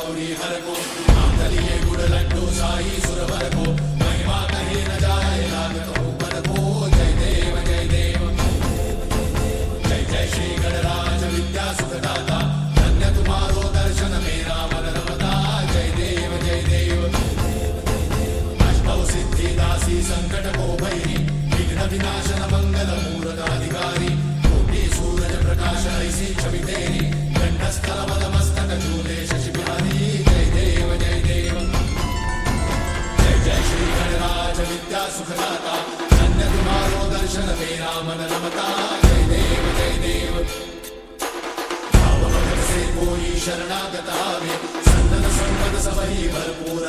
गौरी हर को नाम दलिए गुड़ लड्डू साई सुरवर को महिमा कहे न जाए लागत हो पर को जय देव जय देव जय जय श्री गणराज विद्या सुखदाता धन्य तुम्हारो दर्शन मेरा मन रमता जय देव जय देव अष्टौ सिद्धि दासी संकट को भैरी विघ्न विनाशन मंगल मूर्ताधिकारी कोटि सूरज प्रकाश ऐसी छवि तेरी कंठस्थल मस्तक झूले शशि बिहारी जय देव जय देव जय जय श्री गणराज विद्या सुखदाता धन्य तुम्हारो दर्शन मेरा मन रमता जय देव जय देव भाव भगत से कोई शरणागत आवे सन्नत संपद सबही भरपूर